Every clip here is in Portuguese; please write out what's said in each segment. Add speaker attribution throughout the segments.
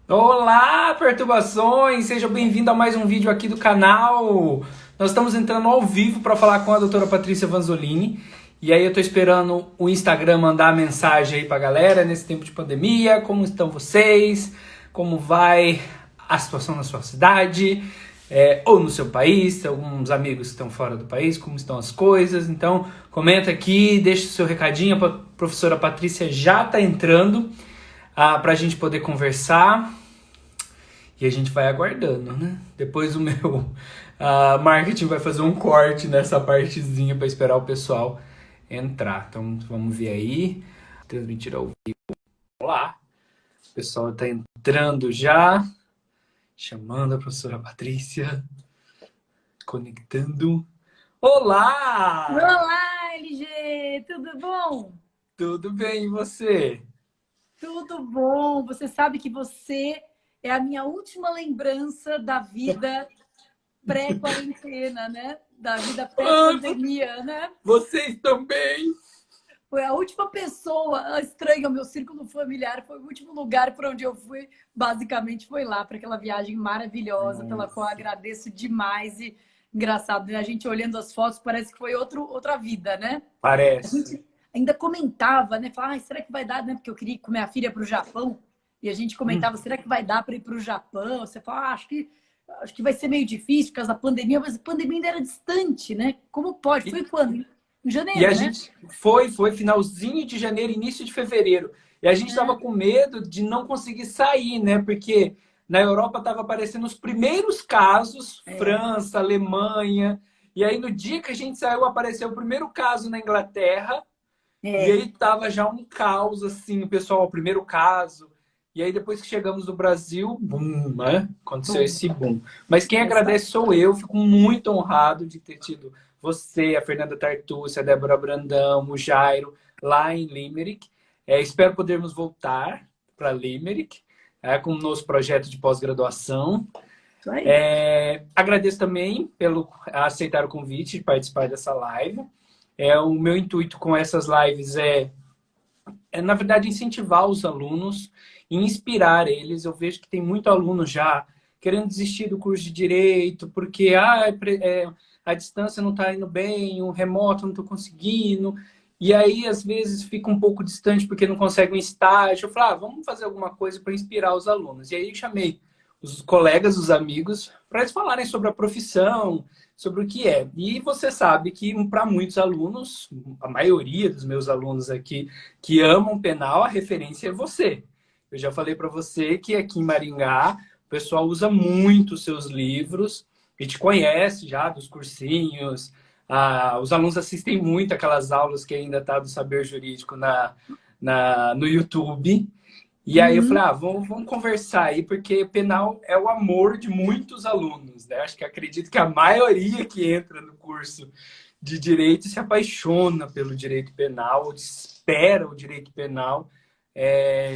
Speaker 1: Olá, perturbações! Seja bem-vindo a mais um vídeo aqui do canal. Nós estamos entrando ao vivo para falar com a doutora Patrícia Vanzolini. E aí eu tô esperando o Instagram mandar a mensagem aí pra galera nesse tempo de pandemia. Como estão vocês? Como vai a situação na sua cidade? Ou no seu país? Tem alguns amigos que estão fora do país, como estão as coisas? Então, comenta aqui, deixa o seu recadinho. A professora Patrícia já tá entrando para a gente poder conversar. E a gente vai aguardando, né? Depois o meu marketing vai fazer um corte nessa partezinha para esperar o pessoal entrar. Então vamos ver aí. Transmitir ao vivo. Olá! O pessoal está entrando já. Chamando a professora Patrícia. Conectando. Olá!
Speaker 2: Olá, LG! Tudo bom?
Speaker 1: Tudo bem, e você?
Speaker 2: Tudo bom. Você sabe que você é a minha última lembrança da vida pré-quarentena, né? Da vida pré-pandemia, né?
Speaker 1: Vocês também?
Speaker 2: Foi a última pessoa estranha ao meu círculo familiar, foi o último lugar para onde eu fui, basicamente foi lá, para aquela viagem maravilhosa, pela qual eu
Speaker 1: Nossa,
Speaker 2: agradeço demais. E engraçado, né? A gente olhando as fotos, parece que foi outra vida, né? A
Speaker 1: parece.
Speaker 2: gente ainda comentava, né? Falava, será que vai dar, né? Porque eu queria ir com minha filha para o Japão. E a gente comentava, será que vai dar para ir para o Japão? Você fala, acho que vai ser meio difícil por causa da pandemia, mas a pandemia ainda era distante, né? Como pode? Foi quando? Em
Speaker 1: E a
Speaker 2: janeiro, né?
Speaker 1: gente foi finalzinho de janeiro, início de fevereiro. E a gente estava com medo de não conseguir sair, né? Porque na Europa estava aparecendo os primeiros casos,
Speaker 2: É,
Speaker 1: França, Alemanha. E aí no dia que a gente saiu, apareceu o primeiro caso na Inglaterra. E
Speaker 2: é,
Speaker 1: aí tava já um caos, assim, o pessoal, o primeiro caso. E aí depois que chegamos no Brasil, boom, né? Aconteceu
Speaker 2: bom,
Speaker 1: esse boom. Mas quem
Speaker 2: essa,
Speaker 1: agradece sou eu, fico muito honrado de ter tido você, a Fernanda Tartucci, a Débora Brandão, o Jairo, lá em Limerick. Espero podermos voltar para Limerick, com o nosso projeto de pós-graduação.
Speaker 2: isso aí.
Speaker 1: Agradeço também pelo aceitar o convite de participar dessa live. O meu intuito com essas lives na verdade, incentivar os alunos e inspirar eles. Eu vejo que tem muito aluno já querendo desistir do curso de Direito, porque a distância não está indo bem, o remoto não estou conseguindo. E aí, às vezes, fica um pouco distante porque não consegue um estágio. Eu falo, vamos fazer alguma coisa para inspirar os alunos. E aí, eu chamei os colegas, os amigos, para eles falarem sobre a profissão, sobre o que é. E você sabe que, para muitos alunos, a maioria dos meus alunos aqui que amam penal, a referência é você. Eu já falei para você que aqui em Maringá o pessoal usa muito os seus livros e te conhece já dos cursinhos. Os alunos assistem muito aquelas aulas que ainda tá do saber jurídico no YouTube. E aí eu falei,
Speaker 2: Uhum.
Speaker 1: vamos conversar aí, porque penal é o amor de muitos alunos, né? Acho que acredito que a maioria que entra no curso de direito se apaixona pelo direito penal, ou espera o direito penal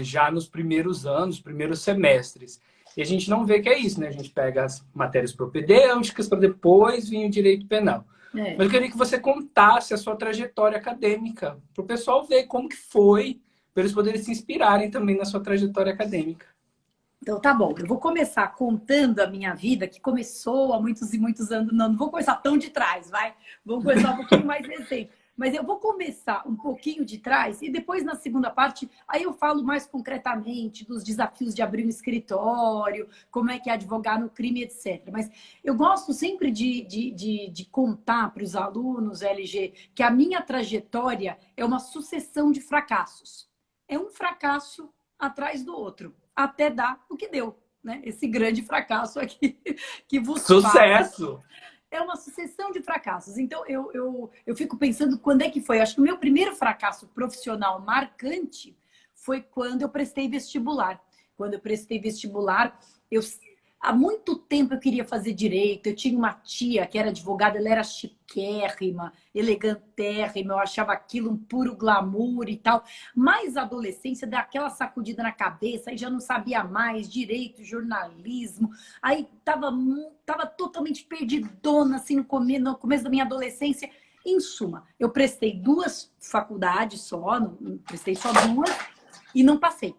Speaker 1: já nos primeiros anos, primeiros semestres. E a gente não vê que é isso, né? A gente pega as matérias propedêuticas para depois vir o direito penal. Mas
Speaker 2: É.
Speaker 1: eu queria que você contasse a sua trajetória acadêmica, para o pessoal ver como que foi, para eles poderem se inspirarem também na sua trajetória acadêmica.
Speaker 2: Então tá bom, eu vou começar contando a minha vida, que começou há muitos e muitos anos. Não vou começar tão de trás, vai. Vou começar um pouquinho mais recente. Mas eu vou começar um pouquinho de trás e depois, na segunda parte, aí eu falo mais concretamente dos desafios de abrir um escritório, como é que é advogar no crime, etc. Mas eu gosto sempre de contar para os alunos, LG, que a minha trajetória é uma sucessão de fracassos. É um fracasso atrás do outro até dar o que deu, né? Esse grande fracasso aqui que vos fala
Speaker 1: Sucesso!
Speaker 2: é uma sucessão de fracassos. Então, eu fico pensando quando é que foi. Acho que o meu primeiro fracasso profissional marcante foi quando eu prestei vestibular. Quando eu prestei vestibular, há muito tempo eu queria fazer direito. Eu tinha uma tia que era advogada, ela era chiquérrima, elegantérrima, eu achava aquilo um puro glamour e tal. Mas a adolescência dá aquela sacudida na cabeça, aí já não sabia mais direito, jornalismo. Aí tava totalmente perdidona assim no começo da minha adolescência. Em suma, eu prestei duas faculdades só, prestei só duas e não passei.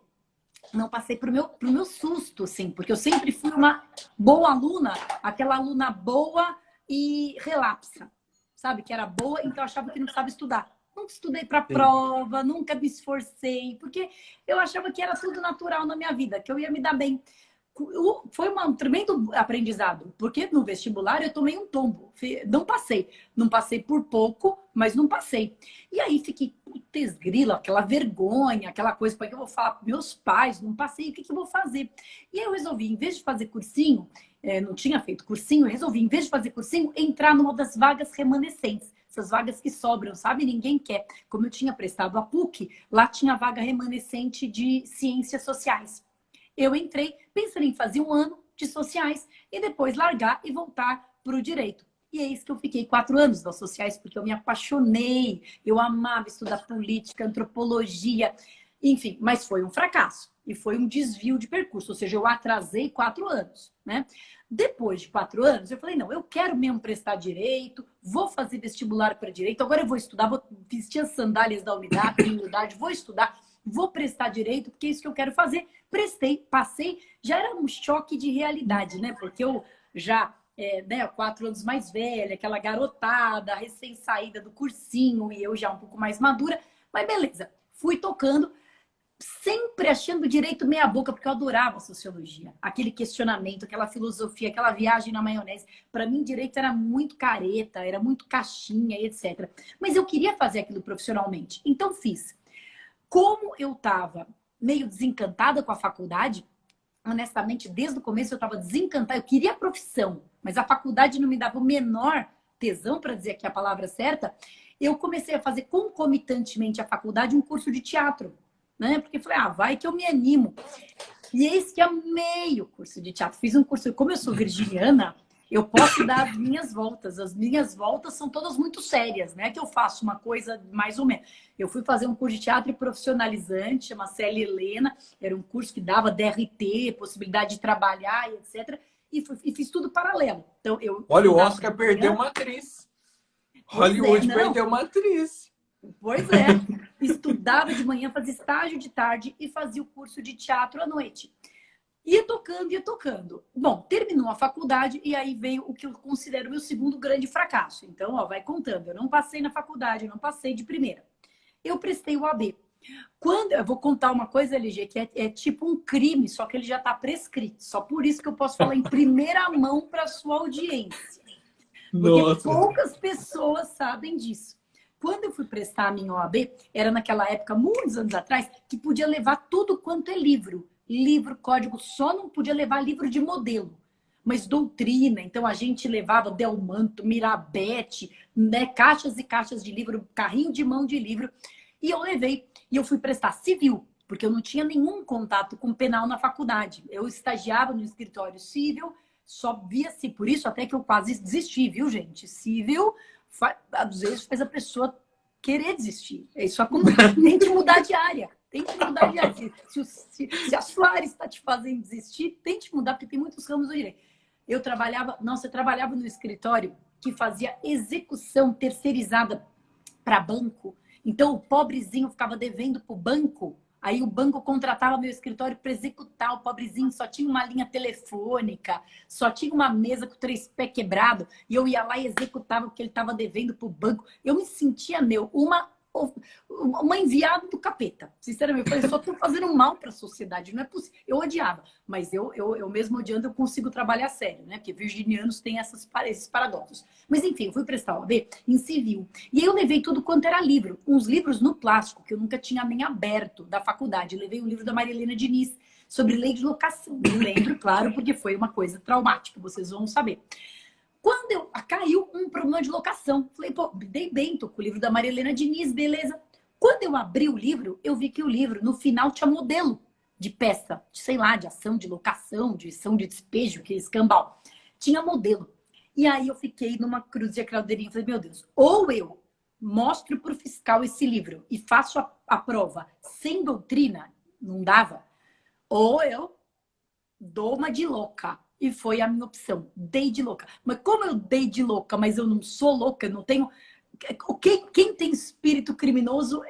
Speaker 2: Não passei pro meu susto, assim, porque eu sempre fui uma boa aluna, aquela aluna boa e relapsa, sabe? Que era boa, então eu achava que não precisava estudar. Nunca estudei para
Speaker 1: Sim.
Speaker 2: prova, nunca me esforcei, porque eu achava que era tudo natural na minha vida, que eu ia me dar bem. Foi um tremendo aprendizado, porque no vestibular eu tomei um tombo, não passei. Não passei por pouco, mas não passei. E aí fiquei, putz, grila, aquela vergonha, aquela coisa, como é que eu vou falar para meus pais? Não passei, o que eu vou fazer? E aí eu resolvi, em vez de fazer cursinho, não tinha feito cursinho, eu resolvi, em vez de fazer cursinho, entrar numa das vagas remanescentes. Essas vagas que sobram, sabe? Ninguém quer. Como eu tinha prestado a PUC, lá tinha vaga remanescente de ciências sociais. Eu entrei pensando em fazer um ano de sociais e depois largar e voltar para o direito. E é isso que eu fiquei 4 anos das sociais, porque eu me apaixonei, eu amava estudar política, antropologia, enfim, mas foi um fracasso e foi um desvio de percurso, ou seja, eu atrasei 4 anos, né? Depois de 4 anos, eu falei, não, eu quero mesmo prestar direito, vou fazer vestibular para direito, agora eu vou estudar, vou vestir as sandálias da humildade, vou estudar, vou prestar direito, porque é isso que eu quero fazer. Prestei, passei, já era um choque de realidade, né? Porque eu já, né, 4 anos mais velha, aquela garotada, recém-saída do cursinho, e eu já um pouco mais madura, mas beleza, fui tocando, sempre achando direito meia boca, porque eu adorava sociologia. Aquele questionamento, aquela filosofia, aquela viagem na maionese. Para mim, direito era muito careta, era muito caixinha, etc. Mas eu queria fazer aquilo profissionalmente, então fiz. Como eu estava meio desencantada com a faculdade, honestamente, desde o começo eu estava desencantada, eu queria a profissão, mas a faculdade não me dava o menor tesão, para dizer aqui a palavra certa, eu comecei a fazer concomitantemente à faculdade um curso de teatro, né? Porque falei, vai que eu me animo. E eis que amei o curso de teatro. Fiz um curso, como eu sou virginiana, eu posso dar as minhas voltas. As minhas voltas são todas muito sérias, né? Que eu faço uma coisa mais ou menos. Eu fui fazer um curso de teatro profissionalizante, chama Célia Helena. Era um curso que dava DRT, possibilidade de trabalhar, etc. E fiz tudo paralelo. Então,
Speaker 1: Olha, o Oscar perdeu uma atriz. Hollywood perdeu uma atriz.
Speaker 2: Pois é. Estudava de manhã, fazia estágio de tarde e fazia o curso de teatro à noite. Ia tocando, ia tocando. Bom, terminou a faculdade e aí veio o que eu considero o meu segundo grande fracasso. Então, vai contando. Eu não passei na faculdade, eu não passei de primeira. Eu prestei o AB. Quando eu vou contar uma coisa, LG, que é tipo um crime, só que ele já está prescrito. Só por isso que eu posso falar em primeira mão para sua audiência. Porque
Speaker 1: Nossa.
Speaker 2: poucas pessoas sabem disso. Quando eu fui prestar a minha OAB, era naquela época, muitos anos atrás, que podia levar tudo quanto é livro. Livro, código, só não podia levar livro de modelo. Mas doutrina, então a gente levava Delmanto, Mirabete, né, caixas e caixas de livro, carrinho de mão de livro. E eu levei, e eu fui prestar civil, porque eu não tinha nenhum contato com penal na faculdade. Eu estagiava no escritório civil, só via-se, por isso até que eu quase desisti, viu, gente? Civil, às vezes faz a pessoa querer desistir. Isso acontece. Tem que mudar de área. Tem que mudar de área. Se a sua área está te fazendo desistir, tem que mudar, porque tem muitos ramos do direito. Eu trabalhava no escritório que fazia execução terceirizada para banco. Então, o pobrezinho ficava devendo para o banco. Aí o banco contratava meu escritório para executar. O pobrezinho só tinha uma linha telefônica, só tinha uma mesa com 3 pés quebrado. E eu ia lá e executava o que ele estava devendo para o banco. Eu me sentia, uma enviada do capeta. Sinceramente, eu falei, só estou fazendo mal para a sociedade. Não é possível. Eu odiava, mas eu mesmo odiando, eu consigo trabalhar sério, né? Porque virginianos têm esses paradoxos. Mas enfim, eu fui prestar o OAB em civil. E aí eu levei tudo quanto era livro. Uns livros no plástico, que eu nunca tinha nem aberto da faculdade. Eu levei um livro da Maria Helena Diniz sobre lei de locação. Eu lembro, claro, porque foi uma coisa traumática, vocês vão saber. Quando caiu um problema de locação, falei, pô, dei bem, tô com o livro da Maria Helena Diniz, beleza. Quando eu abri o livro, eu vi que o livro, no final, tinha modelo de peça, sei lá, de ação de locação, de ação de despejo, que é escambau. Tinha modelo. E aí eu fiquei numa cruz de caldeirinha, falei, meu Deus, ou eu mostro para o fiscal esse livro e faço a prova sem doutrina, não dava, ou eu dou uma de louca. E foi a minha opção. Dei de louca. Mas como eu dei de louca, mas eu não sou louca, não tenho Quem tem espírito criminoso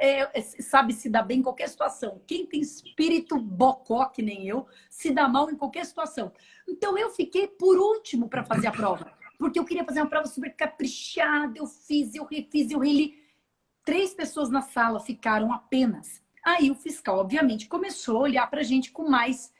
Speaker 2: sabe se dar bem em qualquer situação. Quem tem espírito bocó, que nem eu, se dá mal em qualquer situação. Então eu fiquei por último para fazer a prova. Porque eu queria fazer uma prova super caprichada. Eu fiz, eu refiz, eu reli. 3 pessoas na sala ficaram apenas. Aí o fiscal, obviamente, começou a olhar para a gente com mais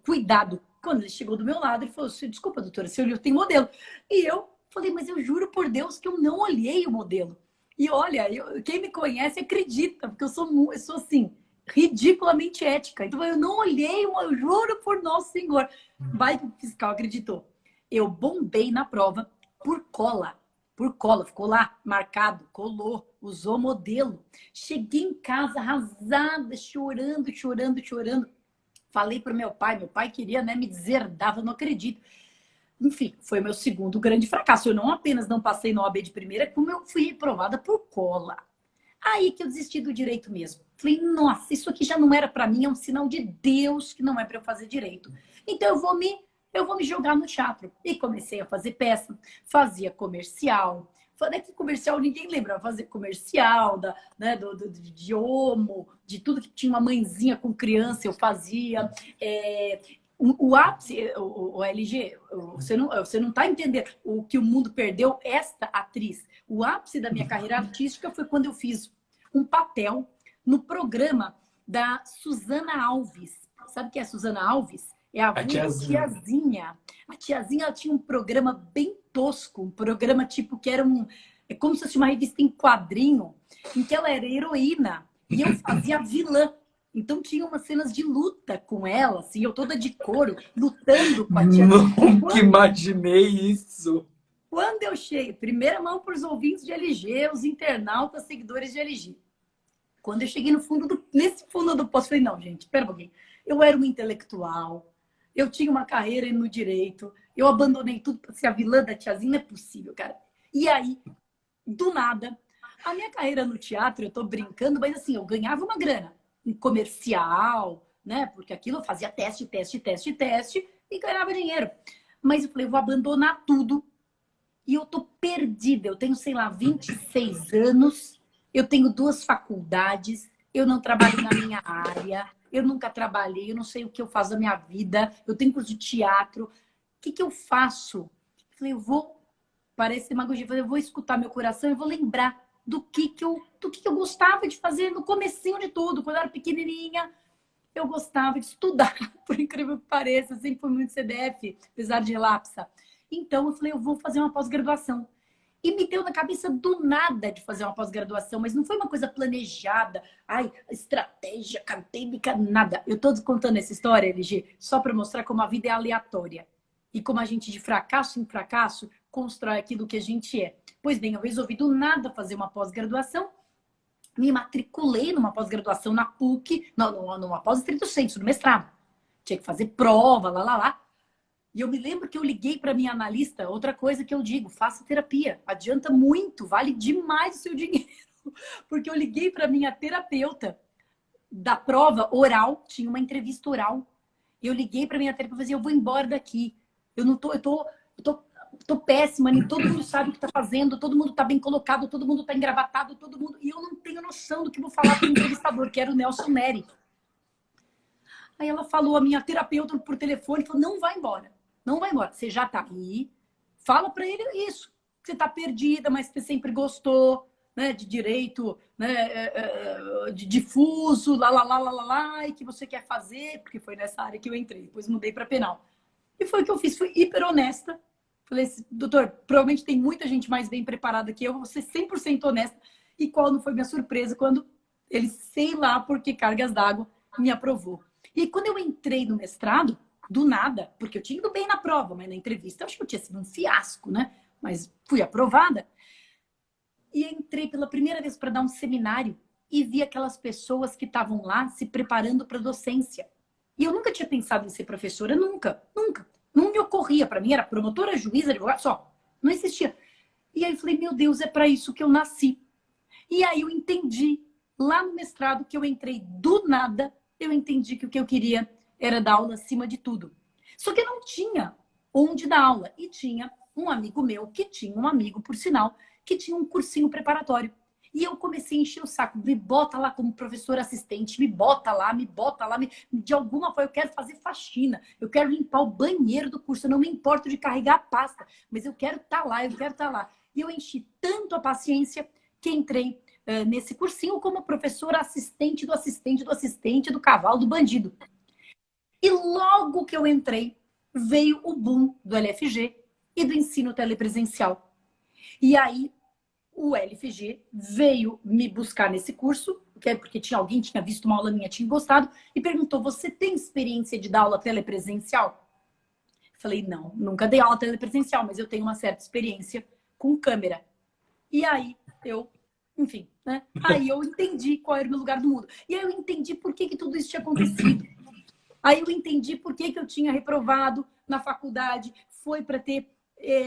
Speaker 2: cuidado. Quando ele chegou do meu lado, ele falou: desculpa, doutora, você olhou, tem modelo. E eu falei: mas eu juro por Deus que eu não olhei o modelo. E olha, quem me conhece acredita, porque eu sou assim, ridiculamente ética. Então eu não olhei, eu juro por Nosso Senhor. Vai que o fiscal acreditou. Eu bombei na prova por cola. Por cola, ficou lá marcado, colou, usou modelo. Cheguei em casa arrasada, chorando, chorando, chorando. Falei para o meu pai queria, né, me deserdar, eu não acredito. Enfim, foi meu segundo grande fracasso. Eu não apenas não passei no OAB de primeira, como eu fui reprovada por cola. Aí que eu desisti do direito mesmo. Falei: nossa, isso aqui já não era para mim, é um sinal de Deus que não é para eu fazer direito. Então eu vou me jogar no teatro. E comecei a fazer peça, fazia comercial. Falei que comercial ninguém lembra, fazer comercial né, de Omo, de tudo que tinha uma mãezinha com criança, eu fazia. O ápice, o LG, você não está entendendo o que o mundo perdeu, esta atriz. O ápice da minha carreira artística foi quando eu fiz um papel no programa da Susana Alves. Sabe quem é a Susana Alves? É a tiazinha. A tiazinha, ela tinha um programa bem tosco, um programa tipo que era como se fosse uma revista em quadrinho, em que ela era heroína e eu fazia vilã. Então tinha umas cenas de luta com ela, assim, eu toda de couro, lutando com a tiazinha.
Speaker 1: Nunca imaginei isso.
Speaker 2: Quando eu cheguei, primeira mão para os ouvintes de LG, os internautas, seguidores de LG. Quando eu cheguei nesse fundo do poço, falei: não, gente, pera um pouquinho. Eu era uma intelectual, eu tinha uma carreira no direito, eu abandonei tudo para ser a vilã da tiazinha, não é possível, cara. E aí, do nada, a minha carreira no teatro, eu tô brincando, mas assim, eu ganhava uma grana, um comercial, né? Porque aquilo eu fazia teste e ganhava dinheiro. Mas eu falei: eu vou abandonar tudo. E eu tô perdida. Eu tenho, sei lá, 26 anos, eu tenho 2 faculdades, eu não trabalho na minha área, eu nunca trabalhei, eu não sei o que eu faço da minha vida, eu tenho curso de teatro. O que eu faço? Eu falei: parece demagogia, eu vou escutar meu coração, eu vou lembrar do que eu gostava de fazer no comecinho de tudo. Quando eu era pequenininha, eu gostava de estudar, por incrível que pareça, eu sempre fui muito CDF, apesar de relapsa. Então eu falei: eu vou fazer uma pós-graduação. E me deu na cabeça do nada de fazer uma pós-graduação, mas não foi uma coisa planejada, estratégia acadêmica, nada. Eu tô contando essa história, LG, só para mostrar como a vida é aleatória. E como a gente, de fracasso em fracasso, constrói aquilo que a gente é. Pois bem, eu resolvi do nada fazer uma pós-graduação, me matriculei numa pós-graduação na PUC, numa pós-estrito sensu, no mestrado. Tinha que fazer prova, lá. E eu me lembro que eu liguei para minha analista, outra coisa que eu digo: faça terapia, adianta muito, vale demais o seu dinheiro. Porque eu liguei para minha terapeuta da prova oral, tinha uma entrevista oral. Eu liguei para minha terapeuta e falei: eu vou embora daqui. Eu tô péssima, nem todo mundo sabe o que tá fazendo, todo mundo tá bem colocado, todo mundo tá engravatado, e eu não tenho noção do que vou falar para o entrevistador, que era o Nelson Neri. Aí ela falou, a minha terapeuta por telefone, falou: não vai embora. Não vai embora, você já tá aí, fala para ele isso, que você tá perdida, mas que você sempre gostou, né, de direito, né, de difuso, e que você quer fazer, porque foi nessa área que eu entrei, depois mudei para penal. E foi o que eu fiz, fui hiper honesta. Falei: doutor, provavelmente tem muita gente mais bem preparada que eu, vou ser 100% honesta. E qual não foi minha surpresa quando ele, sei lá por que cargas d'água, me aprovou. E quando eu entrei no mestrado, do nada, porque eu tinha ido bem na prova, mas na entrevista eu acho que eu tinha sido um fiasco, né? Mas fui aprovada. E entrei pela primeira vez para dar um seminário e vi aquelas pessoas que estavam lá se preparando para docência. E eu nunca tinha pensado em ser professora, nunca. Não me ocorria. Para mim era promotora, juíza, advogada, só. Não existia. E aí eu falei: meu Deus, é para isso que eu nasci. E aí eu entendi, lá no mestrado, que eu entrei do nada, eu entendi que o que eu queria era dar aula acima de tudo. Só que eu não tinha onde dar aula. E tinha um amigo meu, que tinha um amigo, por sinal, que tinha um cursinho preparatório. E eu comecei a encher o saco. Me bota lá como professora assistente, me bota lá, de alguma forma eu quero fazer faxina, eu quero limpar o banheiro do curso, eu não me importo de carregar a pasta, mas eu quero estar lá, eu quero estar lá. E eu enchi tanto a paciência que entrei nesse cursinho como professora assistente do assistente do assistente do cavalo do bandido. E logo que eu entrei, veio o boom do LFG e do ensino telepresencial. E aí, o LFG veio me buscar nesse curso, porque alguém tinha visto uma aula minha, tinha gostado, e perguntou, você tem experiência de dar aula telepresencial? Falei, não, nunca dei aula telepresencial, mas eu tenho uma certa experiência com câmera. E aí, enfim, né? Aí eu entendi qual era o meu lugar do mundo. E aí eu entendi por que tudo isso tinha acontecido. Aí eu entendi por que eu tinha reprovado na faculdade. Foi para ter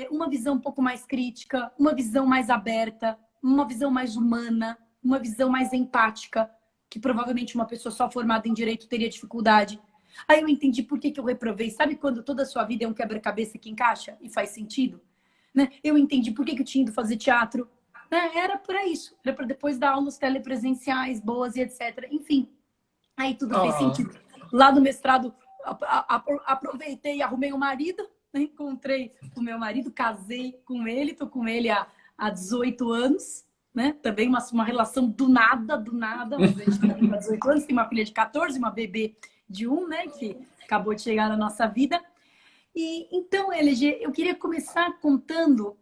Speaker 2: uma visão um pouco mais crítica, uma visão mais aberta, uma visão mais humana, uma visão mais empática, que provavelmente uma pessoa só formada em direito teria dificuldade. Aí eu entendi por que eu reprovei. Sabe quando toda a sua vida é um quebra-cabeça que encaixa e faz sentido? Né? Eu entendi por que eu tinha ido fazer teatro. Né? Era para isso. Era para depois dar aulas telepresenciais, boas e etc. Enfim, aí tudo fez sentido. Lá no mestrado, aproveitei e arrumei um marido. Encontrei o meu marido, casei com ele, tô com ele há 18 anos, né? Também uma relação do nada, mas a gente tem 18 anos, tem uma filha de 14, uma bebê de 1, né? Que acabou de chegar na nossa vida. E então, LG, eu queria começar contando,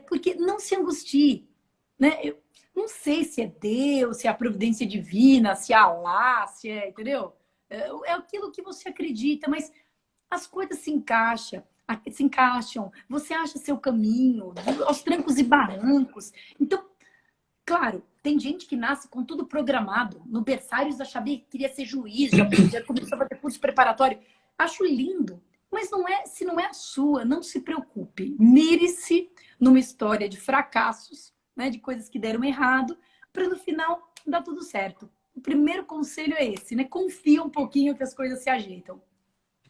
Speaker 2: porque não se angustie, né? Eu não sei se é Deus, se é a providência divina, se é Alá, se é, entendeu? É aquilo que você acredita, mas as coisas se encaixam, você acha seu caminho, aos trancos e barrancos. Então, claro, tem gente que nasce com tudo programado. No berçário já sabia que queria ser juiz, já começou a fazer curso preparatório. Acho lindo, mas se não é a sua, não se preocupe. Mire-se numa história de fracassos, né, de coisas que deram errado, para no final dar tudo certo. O primeiro conselho é esse, né? Confia um pouquinho que as coisas se ajeitam.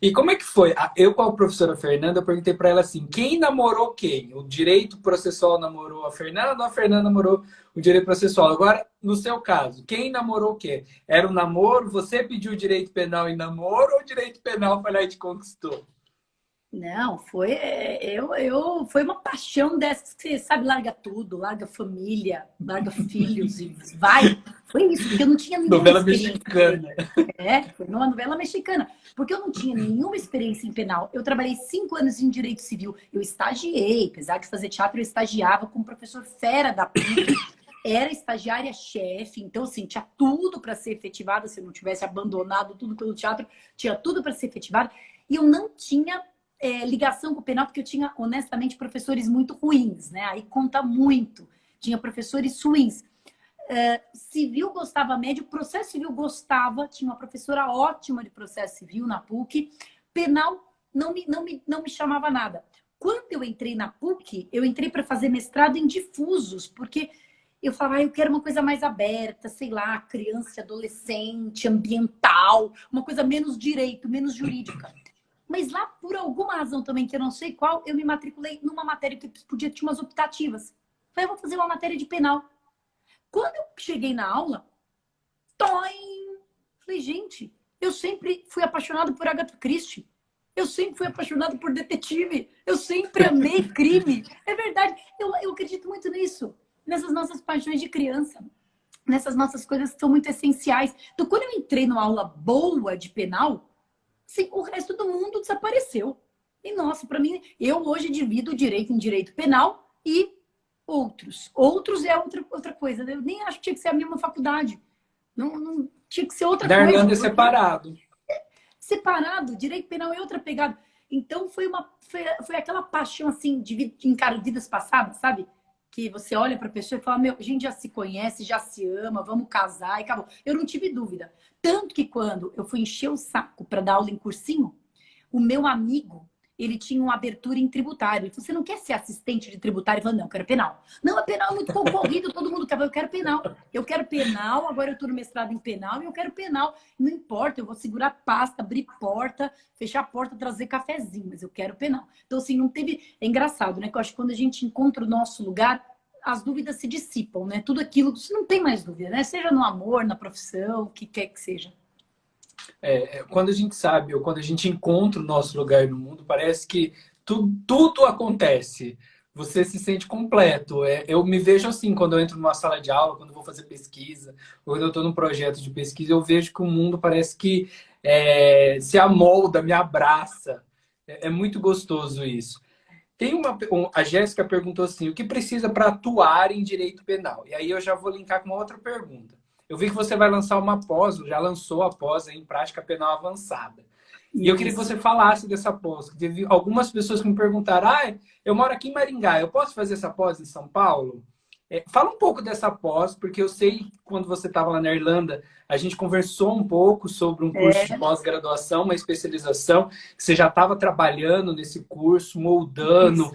Speaker 1: E como é que foi? Eu, com a professora Fernanda, eu perguntei para ela assim, quem namorou quem? O direito processual namorou a Fernanda ou a Fernanda namorou o direito processual? Agora, no seu caso, quem namorou o quê? Era um namoro? Você pediu direito penal em namoro ou o direito penal foi lá e te conquistou?
Speaker 2: Não, foi uma paixão dessas que você sabe, larga tudo, larga família, larga filhos e vai. Foi isso, porque eu não tinha nenhuma
Speaker 1: Novela
Speaker 2: experiência.
Speaker 1: mexicana.
Speaker 2: Foi numa novela mexicana, porque eu não tinha nenhuma experiência em penal. Eu trabalhei 5 anos em direito civil, eu estagiei, apesar de fazer teatro, eu estagiava com um professor fera da PUC, era estagiária-chefe, então assim, tinha tudo para ser efetivada, se eu não tivesse abandonado tudo pelo teatro, tinha tudo para ser efetivada, e eu não tinha ligação com o penal, porque eu tinha, honestamente, professores muito ruins, né? Aí conta muito. Tinha professores ruins. Civil gostava médio, processo civil gostava, tinha uma professora ótima de processo civil na PUC. Penal não me chamava nada. Quando eu entrei na PUC, eu entrei para fazer mestrado em difusos, porque eu falava, eu quero uma coisa mais aberta, sei lá, criança, adolescente, ambiental, uma coisa menos direito, menos jurídica. Mas lá, por alguma razão também, que eu não sei qual, eu me matriculei numa matéria que podia ter umas optativas. Falei, eu vou fazer uma matéria de penal. Quando eu cheguei na aula, falei, gente, eu sempre fui apaixonado por Agatha Christie. Eu sempre fui apaixonado por detetive. Eu sempre amei crime. É verdade, eu acredito muito nisso. Nessas nossas paixões de criança. Nessas nossas coisas que são muito essenciais. Então, quando eu entrei numa aula boa de penal, sim, o resto do mundo desapareceu. E, nossa, para mim, eu hoje divido o direito em direito penal e outros. Outros é outra coisa. Eu nem acho que tinha que ser a mesma faculdade. Não tinha que ser outra coisa.
Speaker 1: Irlanda é separado.
Speaker 2: Separado, direito penal é outra pegada. Então, foi aquela paixão, assim, de encarar vidas passadas, sabe? Que você olha para a pessoa e fala, meu, a gente já se conhece, já se ama, vamos casar e acabou. Eu não tive dúvida. Tanto que quando eu fui encher o saco para dar aula em cursinho, o meu amigo, ele tinha uma abertura em tributário. Ele falou, você não quer ser assistente de tributário? Eu falei, não, eu quero penal. Não, a penal é muito concorrido, todo mundo quer. Eu quero penal. Eu quero penal, agora eu estou no mestrado em penal e eu quero penal. Não importa, eu vou segurar pasta, abrir porta, fechar a porta, trazer cafezinho, mas eu quero penal. Então, assim, não teve... É engraçado, né? Que eu acho que quando a gente encontra o nosso lugar, as dúvidas se dissipam, né? Tudo aquilo, você não tem mais dúvida, né? Seja no amor, na profissão, o que quer que seja.
Speaker 1: Quando a gente sabe, ou quando a gente encontra o nosso lugar no mundo, parece que tudo acontece. Você se sente completo. Eu me vejo assim, quando eu entro numa sala de aula, quando eu vou fazer pesquisa, ou quando eu estou num projeto de pesquisa, eu vejo que o mundo parece que se amolda, me abraça. É muito gostoso isso. A Jéssica perguntou assim, o que precisa para atuar em direito penal? E aí eu já vou linkar com uma outra pergunta. Eu vi que você vai lançar uma pós, já lançou a pós em prática penal avançada. E eu queria que você falasse dessa pós. Teve algumas pessoas que me perguntaram, eu moro aqui em Maringá, eu posso fazer essa pós em São Paulo? Fala um pouco dessa pós, porque eu sei que quando você estava lá na Irlanda, a gente conversou um pouco sobre um curso de pós-graduação, uma especialização, que você já estava trabalhando nesse curso, moldando,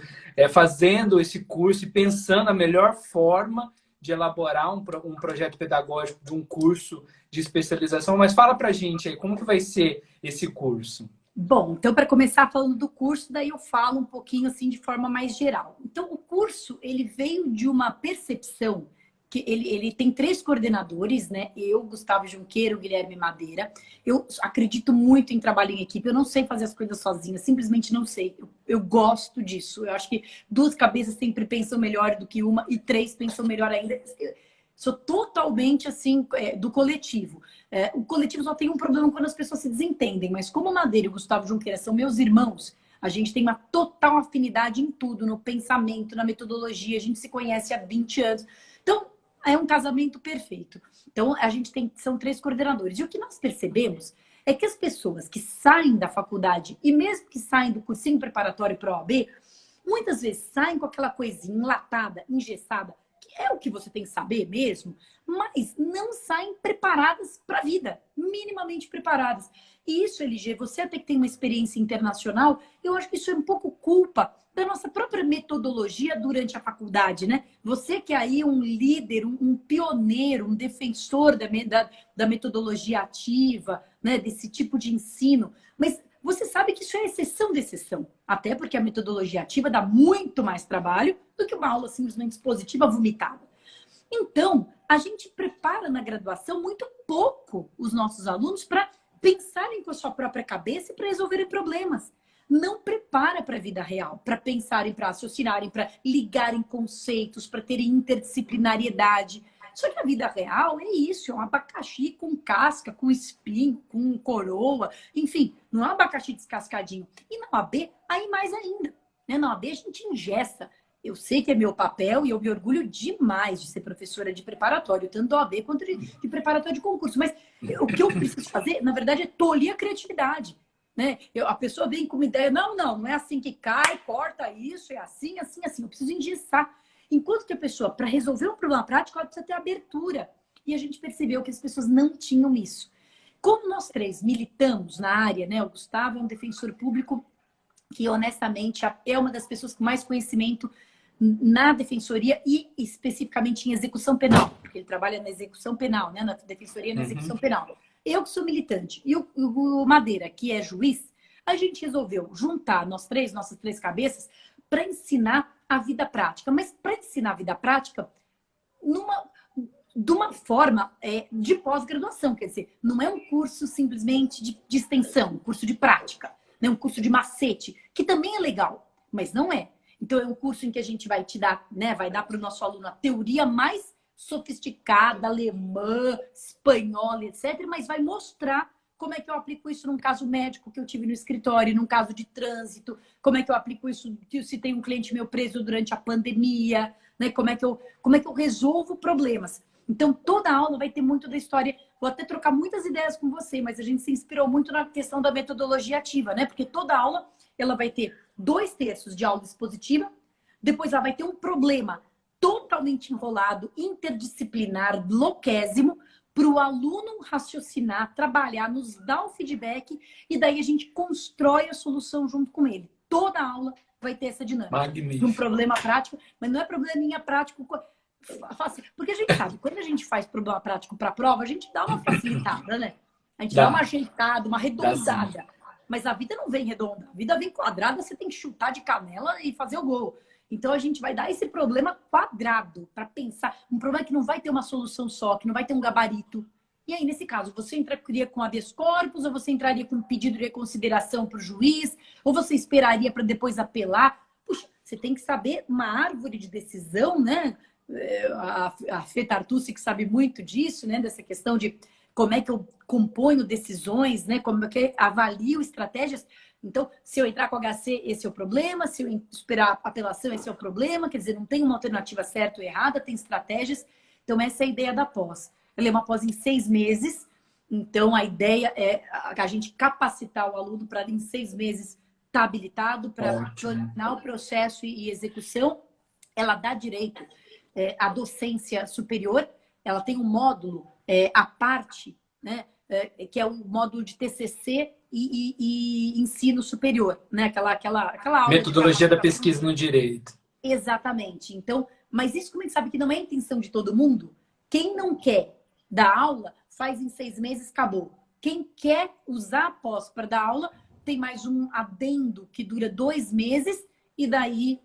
Speaker 1: fazendo esse curso e pensando a melhor forma de elaborar um projeto pedagógico de um curso de especialização. Mas fala pra gente aí, como que vai ser esse curso?
Speaker 2: Bom, então para começar falando do curso, daí eu falo um pouquinho assim de forma mais geral. Então o curso, ele veio de uma percepção que ele tem 3 coordenadores, né? Eu, Gustavo Junqueira, o Guilherme Madeira. Eu acredito muito em trabalho em equipe. Eu não sei fazer as coisas sozinha, simplesmente não sei. Eu gosto disso. Eu acho que 2 cabeças sempre pensam melhor do que uma e 3 pensam melhor ainda. Sou totalmente assim do coletivo. O coletivo só tem um problema quando as pessoas se desentendem, mas como o Madeira e o Gustavo Junqueira são meus irmãos, a gente tem uma total afinidade em tudo, no pensamento, na metodologia, a gente se conhece há 20 anos. Então, é um casamento perfeito. Então, são 3 coordenadores. E o que nós percebemos é que as pessoas que saem da faculdade, e mesmo que saem do cursinho preparatório para a OAB, muitas vezes saem com aquela coisinha enlatada, engessada, que é o que você tem que saber mesmo, mas não saem preparadas para a vida, minimamente preparadas. E isso, LG, você até que tem uma experiência internacional, eu acho que isso é um pouco culpa da nossa própria metodologia durante a faculdade, né? Você que é aí um líder, um pioneiro, um defensor da metodologia ativa, né? Desse tipo de ensino, mas você sabe que isso é exceção de exceção, até porque a metodologia ativa dá muito mais trabalho do que uma aula simplesmente expositiva vomitada. Então, a gente prepara na graduação muito pouco os nossos alunos para pensarem com a sua própria cabeça e para resolverem problemas. Não prepara para a vida real, para pensarem, para raciocinarem, para ligarem conceitos, para terem interdisciplinariedade. Só que a vida real é isso, é um abacaxi com casca, com espinho, com coroa, enfim, não é um abacaxi descascadinho. E na OAB, aí mais ainda. Né? Na OAB a gente ingessa. Eu sei que é meu papel e eu me orgulho demais de ser professora de preparatório, tanto da OAB quanto de preparatório de concurso. Mas o que eu preciso fazer, na verdade, é tolir a criatividade. Né? A pessoa vem com uma ideia, não é assim que cai, corta isso, é assim, assim, assim. Eu preciso engessar. Enquanto que a pessoa, para resolver um problema prático, ela precisa ter abertura. E a gente percebeu que as pessoas não tinham isso. Como nós 3 militamos na área, né? O Gustavo é um defensor público que, honestamente, é uma das pessoas com mais conhecimento na defensoria e especificamente em execução penal, porque ele trabalha na execução penal, né? Na defensoria e na execução penal. Eu que sou militante e o Madeira, que é juiz, a gente resolveu juntar nossas 3 cabeças para ensinar a vida prática. Mas para ensinar a vida prática de uma forma de pós-graduação, quer dizer, não é um curso simplesmente de extensão, um curso de prática, né? Um curso de macete, que também é legal, mas não é. Então é um curso em que a gente vai te dar, né? Vai dar para o nosso aluno a teoria mais sofisticada, alemã, espanhola, etc., mas vai mostrar como é que eu aplico isso num caso médico que eu tive no escritório, num caso de trânsito, como é que eu aplico isso se tem um cliente meu preso durante a pandemia, né? Como é que eu resolvo problemas. Então, toda aula vai ter muito da história. Vou até trocar muitas ideias com você, mas a gente se inspirou muito na questão da metodologia ativa, né? Porque toda aula ela vai ter 2/3 de aula expositiva, depois ela vai ter um problema totalmente enrolado, interdisciplinar, louquésimo, para o aluno raciocinar, trabalhar, nos dar o feedback e daí a gente constrói a solução junto com ele. Toda aula vai ter essa dinâmica.
Speaker 1: Magnífico.
Speaker 2: De um problema prático, mas não é probleminha prático. Porque a gente sabe, quando a gente faz problema prático para a prova, a gente dá uma facilitada, né? A gente dá uma ajeitada, uma arredondada. Mas a vida não vem redonda. A vida vem quadrada, você tem que chutar de canela e fazer o gol. Então, a gente vai dar esse problema quadrado para pensar. Um problema que não vai ter uma solução só, que não vai ter um gabarito. E aí, nesse caso, você entraria com habeas corpus, ou você entraria com um pedido de reconsideração para o juiz, ou você esperaria para depois apelar? Puxa, você tem que saber uma árvore de decisão, né? A Fê Tartucci, que sabe muito disso, né? Dessa questão de como é que eu componho decisões, né? Como é que eu avalio estratégias. Então, se eu entrar com HC, esse é o problema. Se eu esperar a apelação, esse é o problema. Quer dizer, não tem uma alternativa certa ou errada, tem estratégias. Então, essa é a ideia da pós. Ela é uma pós em 6 meses. Então, a ideia é a gente capacitar o aluno para, em 6 meses, estar habilitado para planejar o processo e execução. Ela dá direito à docência superior. Ela tem um módulo à parte, né? Que é o módulo de TCC e ensino superior, né? Aquela aula
Speaker 1: Metodologia da pesquisa no direito.
Speaker 2: Exatamente. Então, mas isso como a gente sabe que não é a intenção de todo mundo, quem não quer dar aula, faz em 6 meses, acabou. Quem quer usar a pós para dar aula, tem mais um adendo que dura 2 meses e daí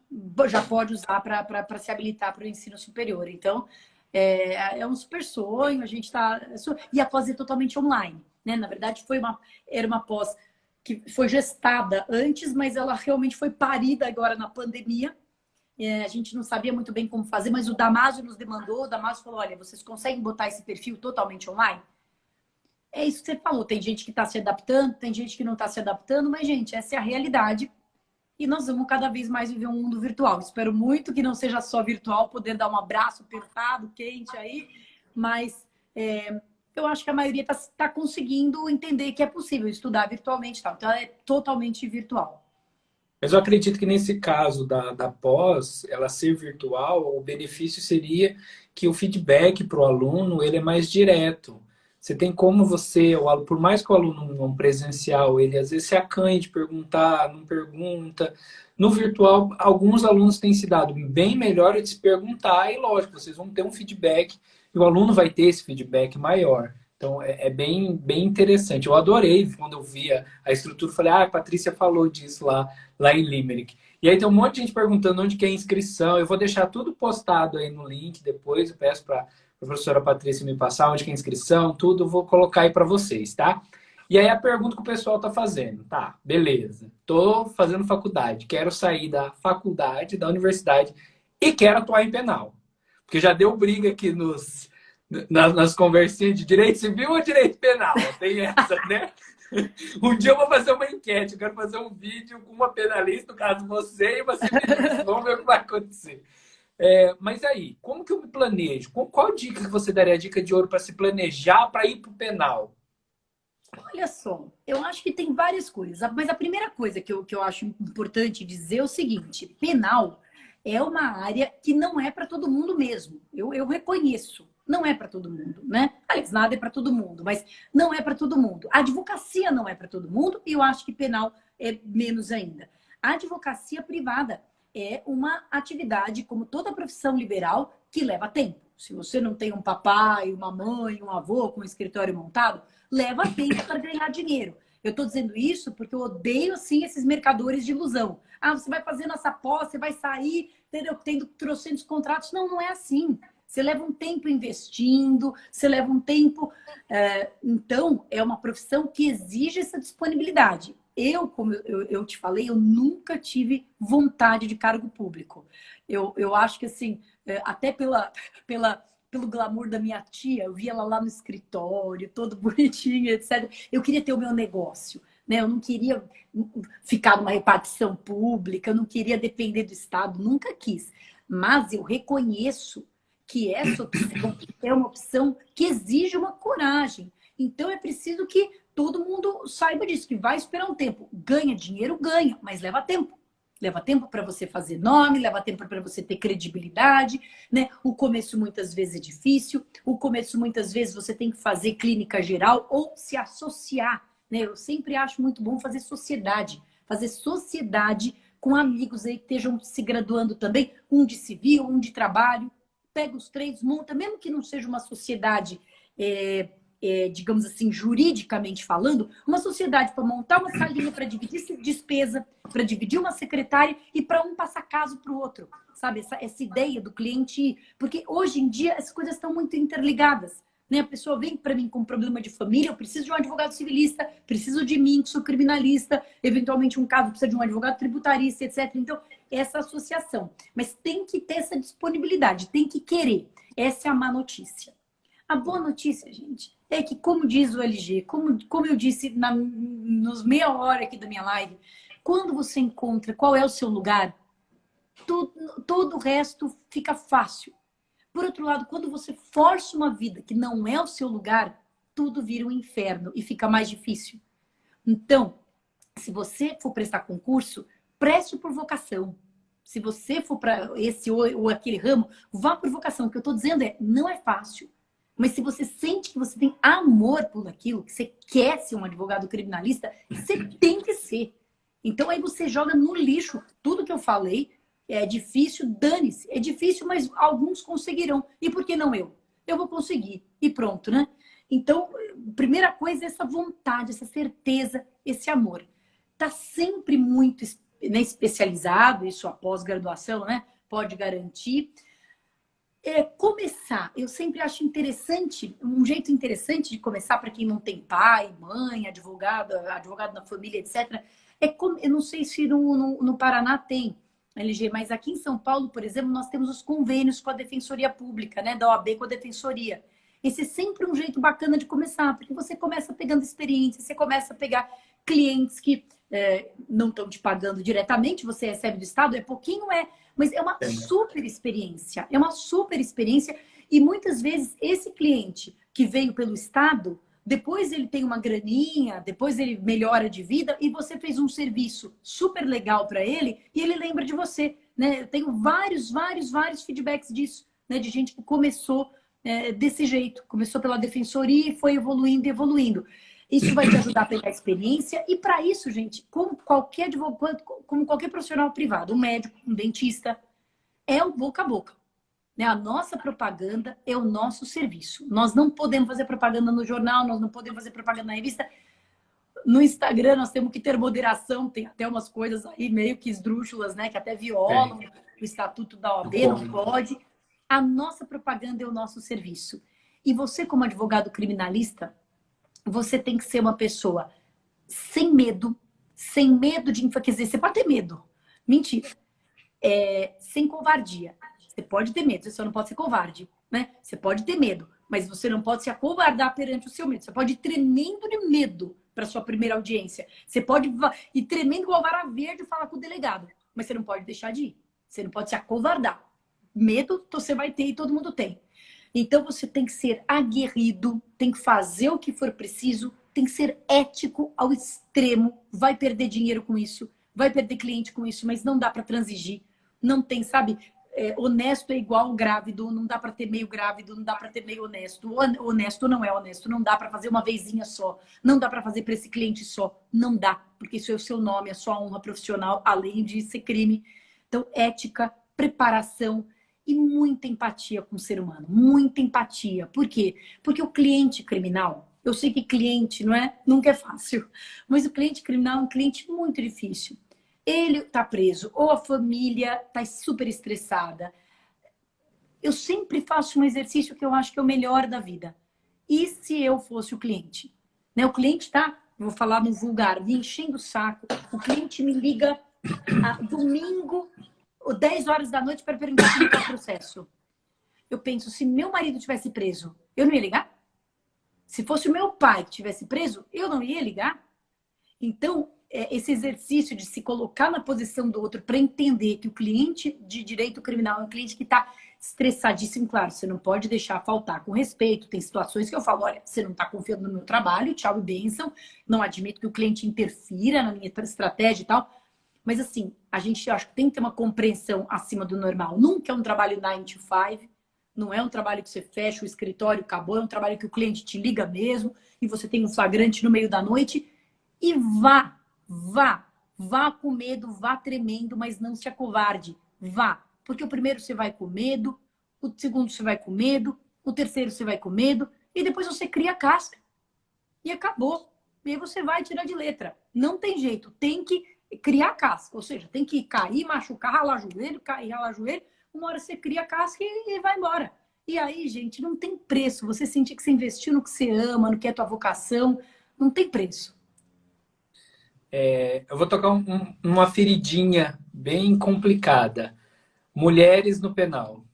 Speaker 2: já pode usar para se habilitar para o ensino superior. Então, é um super sonho, a gente está... E a pós é totalmente online, né? Na verdade, era uma pós que foi gestada antes, mas ela realmente foi parida agora na pandemia. A gente não sabia muito bem como fazer, mas o Damásio nos demandou, o Damásio falou, olha, vocês conseguem botar esse perfil totalmente online? É isso que você falou, tem gente que está se adaptando, tem gente que não está se adaptando, mas, gente, essa é a realidade. E nós vamos cada vez mais viver um mundo virtual. Espero muito que não seja só virtual, poder dar um abraço apertado, quente aí, mas eu acho que a maioria está conseguindo entender que é possível estudar virtualmente. Tá? Então, é totalmente virtual.
Speaker 1: Mas eu acredito que nesse caso da pós, ela ser virtual, o benefício seria que o feedback para o aluno ele é mais direto. Você tem como você, por mais que o aluno não presencial, ele às vezes se acanhe de perguntar, não pergunta. No virtual, alguns alunos têm se dado bem melhor de se perguntar e, lógico, vocês vão ter um feedback e o aluno vai ter esse feedback maior. Então, é bem interessante. Eu adorei quando eu via a estrutura. Falei, a Patrícia falou disso lá em Limerick. E aí tem um monte de gente perguntando onde que é a inscrição. Eu vou deixar tudo postado aí no link depois. Eu peço para a professora Patrícia me passar onde que é a inscrição, tudo. Eu vou colocar aí para vocês, tá? E aí a pergunta que o pessoal está fazendo. Tá, beleza. Estou fazendo faculdade. Quero sair da faculdade, da universidade e quero atuar em penal. Porque já deu briga aqui nas conversinhas de direito civil ou direito penal. Tem essa, né? Um dia eu vou fazer uma enquete. Eu quero fazer um vídeo com uma penalista, no caso você e uma civilista. Vamos ver o que vai acontecer. Mas aí, como que eu me planejo? Qual dica que você daria? A dica de ouro para se planejar para ir para o penal?
Speaker 2: Olha só, eu acho que tem várias coisas. Mas a primeira coisa que eu acho importante dizer é o seguinte. Penal é uma área que não é para todo mundo mesmo. Eu reconheço. Não é para todo mundo, né? Aliás, nada é para todo mundo, mas não é para todo mundo. A advocacia não é para todo mundo e eu acho que penal é menos ainda. A advocacia privada é uma atividade, como toda profissão liberal, que leva tempo. Se você não tem um papai, uma mãe, um avô com um escritório montado, leva tempo para ganhar dinheiro. Eu estou dizendo isso porque eu odeio, assim, esses mercadores de ilusão. Ah, você vai fazer nossa pós, você vai sair, entendeu? Tendo trocentos contratos. Não, não é assim. Você leva um tempo investindo, você leva um tempo... Então, é uma profissão que exige essa disponibilidade. Como eu te falei, eu nunca tive vontade de cargo público. Eu acho que, assim, até pelo glamour da minha tia, eu via ela lá no escritório, todo bonitinho, etc. Eu queria ter o meu negócio, né? Eu não queria ficar numa repartição pública, eu não queria depender do Estado, nunca quis. Mas eu reconheço que essa opção é uma opção que exige uma coragem. Então, é preciso que todo mundo saiba disso, que vai esperar um tempo. Ganha dinheiro, ganha, mas leva tempo. Leva tempo para você fazer nome, leva tempo para você ter credibilidade, né? O começo muitas vezes é difícil, o começo muitas vezes você tem que fazer clínica geral ou se associar, né? Eu sempre acho muito bom fazer sociedade com amigos aí que estejam se graduando também, um de civil, um de trabalho. Pega os 3, monta, mesmo que não seja uma sociedade digamos assim, juridicamente falando, uma sociedade para montar uma salinha para dividir despesa, para dividir uma secretária e para um passar caso para o outro, sabe? Essa ideia do cliente, porque hoje em dia as coisas estão muito interligadas, né? A pessoa vem para mim com um problema de família, eu preciso de um advogado civilista, preciso de mim, que sou criminalista, eventualmente um caso precisa de um advogado tributarista, etc. Então, essa associação. Mas tem que ter essa disponibilidade, tem que querer. Essa é a má notícia. A boa notícia, gente, é que, como diz o LG, como eu disse nos meia hora aqui da minha live, quando você encontra qual é o seu lugar, todo o resto fica fácil. Por outro lado, quando você força uma vida que não é o seu lugar, tudo vira um inferno e fica mais difícil. Então, se você for prestar concurso, preste por vocação. Se você for para esse ou aquele ramo, vá por vocação. O que eu estou dizendo não é fácil. Mas se você sente que você tem amor por aquilo, que você quer ser um advogado criminalista, você tem que ser. Então aí você joga no lixo tudo que eu falei. É difícil, dane-se. É difícil, mas alguns conseguirão. E por que não eu? Eu vou conseguir. E pronto, né? Então, primeira coisa é essa vontade, essa certeza, esse amor. Está sempre muito, né, especializado, isso a pós-graduação, né? Pode garantir. Começar, eu sempre acho interessante, um jeito interessante de começar para quem não tem pai, mãe, advogado na família, etc. Eu não sei se no Paraná tem, LG, mas aqui em São Paulo, por exemplo, nós temos os convênios com a Defensoria Pública, né, da OAB com a Defensoria. Esse é sempre um jeito bacana de começar, porque você começa pegando experiência, você começa a pegar clientes que não estão te pagando diretamente, você recebe do Estado, pouquinho, mas é uma super experiência. É uma super experiência e muitas vezes esse cliente que veio pelo Estado, depois ele tem uma graninha, depois ele melhora de vida e você fez um serviço super legal para ele e ele lembra de você, né? Eu tenho vários feedbacks disso, né? De gente que começou desse jeito, começou pela defensoria e foi evoluindo. Isso vai te ajudar a pegar experiência e para isso, gente, como qualquer advogado, como qualquer profissional privado, um médico, um dentista, é o boca a boca. Né? A nossa propaganda é o nosso serviço. Nós não podemos fazer propaganda no jornal, nós não podemos fazer propaganda na revista. No Instagram nós temos que ter moderação, tem até umas coisas aí meio que esdrúxulas, né? Que até violam o estatuto da OAB, não pode. A nossa propaganda é o nosso serviço. E você, como advogado criminalista, você tem que ser uma pessoa sem medo de... Quer dizer, você pode ter medo. Mentira. Sem covardia. Você pode ter medo, você só não pode ser covarde, né? Você pode ter medo, mas você não pode se acovardar perante o seu medo. Você pode ir tremendo de medo para sua primeira audiência. Você pode ir tremendo igual vara verde e falar com o delegado, mas você não pode deixar de ir. Você não pode se acovardar. Medo você vai ter e todo mundo tem. Então você tem que ser aguerrido, tem que fazer o que for preciso, tem que ser ético ao extremo, vai perder dinheiro com isso, vai perder cliente com isso, mas não dá para transigir. Não tem, sabe? Honesto é igual grávido, não dá para ter meio grávido, não dá para ter meio honesto. Honesto não é honesto, não dá para fazer uma vezinha só, não dá para fazer para esse cliente só, não dá, porque isso é o seu nome, é sua honra profissional, além de ser crime. Então, ética, preparação e muita empatia com o ser humano, muita empatia. Por quê? Porque o cliente criminal, eu sei que cliente nunca é fácil, mas o cliente criminal é um cliente muito difícil. Ele está preso, ou a família está super estressada. Eu sempre faço um exercício que eu acho que é o melhor da vida. E se eu fosse o cliente? Né? O cliente está, vou falar no vulgar, me enchendo o saco. O cliente me liga domingo, 10 horas da noite, para perguntar como está o processo. Eu penso, se meu marido tivesse preso, eu não ia ligar? Se fosse o meu pai que tivesse preso, eu não ia ligar? Então, esse exercício de se colocar na posição do outro para entender que o cliente de direito criminal é um cliente que está estressadíssimo. Claro, você não pode deixar faltar com respeito. Tem situações que eu falo, olha, você não está confiando no meu trabalho, tchau e bênção. Não admito que o cliente interfira na minha estratégia e tal. Mas assim, a gente acho que tem que ter uma compreensão acima do normal. Nunca é um trabalho 9 to 5. Não é um trabalho que você fecha o escritório, acabou. É um trabalho que o cliente te liga mesmo e você tem um flagrante no meio da noite. E vá com medo, vá tremendo, mas não se acovarde. Vá, porque o primeiro você vai com medo, o segundo você vai com medo, o terceiro você vai com medo e depois você cria a casca. E acabou. E aí você vai tirar de letra. Não tem jeito. Tem que criar a casca. Ou seja, tem que cair, machucar, ralar joelho, cair, ralar joelho. Uma hora você cria a casca e vai embora. E aí, gente, não tem preço. Você sentir que você investiu no que você ama, no que é a tua vocação, não tem preço.
Speaker 1: Eu vou tocar uma feridinha bem complicada. Mulheres no penal.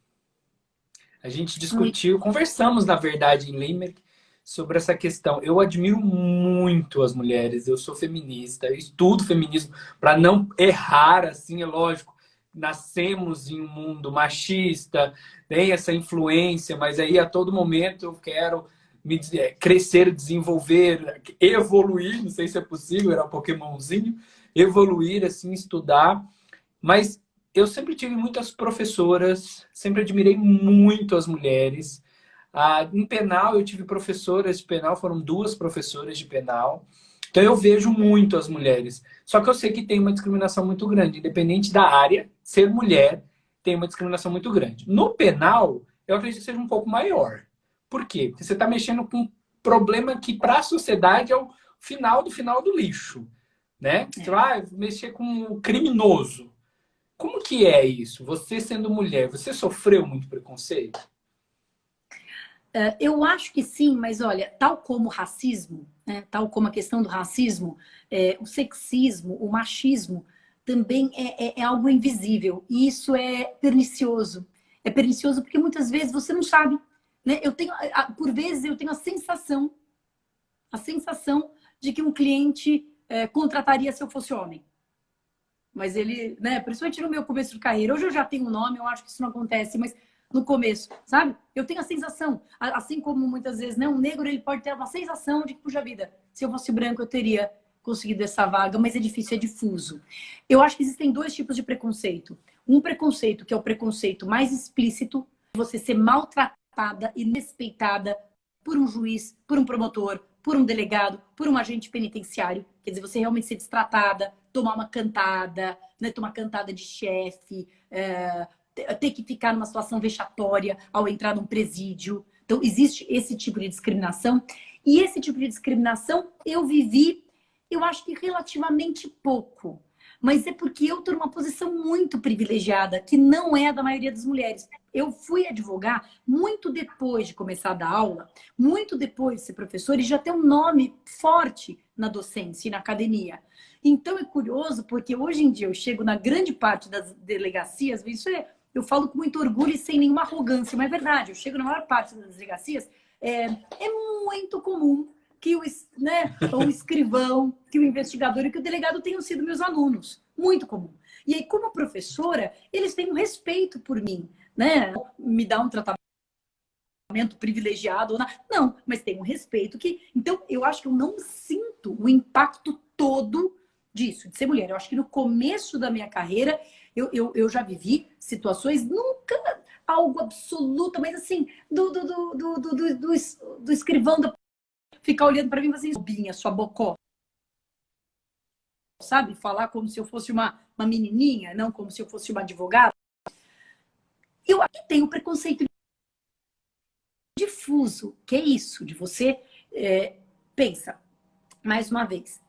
Speaker 1: A gente discutiu, conversamos, na verdade, em Limerick, sobre essa questão. Eu admiro muito as mulheres, eu sou feminista, eu estudo feminismo para não errar, assim, é lógico. Nascemos em um mundo machista, tem essa influência, mas aí a todo momento eu quero crescer, desenvolver, evoluir, não sei se é possível, era um Pokémonzinho, evoluir, assim, estudar. Mas eu sempre tive muitas professoras, sempre admirei muito as mulheres. Em penal, eu tive professoras de penal, foram 2 professoras de penal. Então, eu vejo muito as mulheres. Só que eu sei que tem uma discriminação muito grande. Independente da área, ser mulher tem uma discriminação muito grande. No penal, eu acredito que seja um pouco maior. Por quê? Porque você está mexendo com um problema que, para a sociedade, é o final do lixo. Né? Você vai mexer com o criminoso. Como que é isso? Você sendo mulher, você sofreu muito preconceito?
Speaker 2: Eu acho que sim, mas olha, tal como o racismo, né, tal como a questão do racismo, o sexismo, o machismo, também é algo invisível. E isso é pernicioso. É pernicioso porque muitas vezes você não sabe. Né? Por vezes eu tenho a sensação de que um cliente contrataria se eu fosse homem. Mas ele, né, principalmente no meu começo de carreira, hoje eu já tenho um nome, eu acho que isso não acontece, mas no começo, sabe? Eu tenho a sensação, assim como muitas vezes, né, um negro ele pode ter uma sensação de que, puxa vida, se eu fosse branco eu teria conseguido essa vaga, mas é difícil, é difuso. Eu acho que existem 2 tipos de preconceito. Um preconceito que é o preconceito mais explícito, você ser maltratada e respeitada por um juiz, por um promotor, por um delegado, por um agente penitenciário. Quer dizer, você realmente ser destratada, tomar uma cantada, né, tomar cantada de chefe, ter que ficar numa situação vexatória ao entrar num presídio. Então, existe esse tipo de discriminação. E esse tipo de discriminação eu vivi, eu acho que relativamente pouco. Mas é porque eu estou numa posição muito privilegiada, que não é a da maioria das mulheres. Eu fui advogar muito depois de começar a dar aula, muito depois de ser professora, e já ter um nome forte na docência e na academia. Então é curioso, porque hoje em dia eu chego na grande parte das delegacias, eu falo com muito orgulho e sem nenhuma arrogância, mas é verdade, eu chego na maior parte das delegacias, é muito comum que o escrivão, que o investigador e que o delegado tenham sido meus alunos. Muito comum. E aí, como professora, eles têm um respeito por mim, né? Me dá um tratamento privilegiado. Não, mas tem um respeito que... Então, eu acho que eu não sinto o impacto todo disso, de ser mulher. Eu acho que no começo da minha carreira, eu já vivi situações, nunca algo absoluto, mas assim, do escrivão ficar olhando para mim e falar assim, bobinha, sua bocó. Sabe? Falar como se eu fosse uma menininha, não como se eu fosse uma advogada. Eu aqui tenho preconceito difuso, que é isso, de você... pensa, mais uma vez,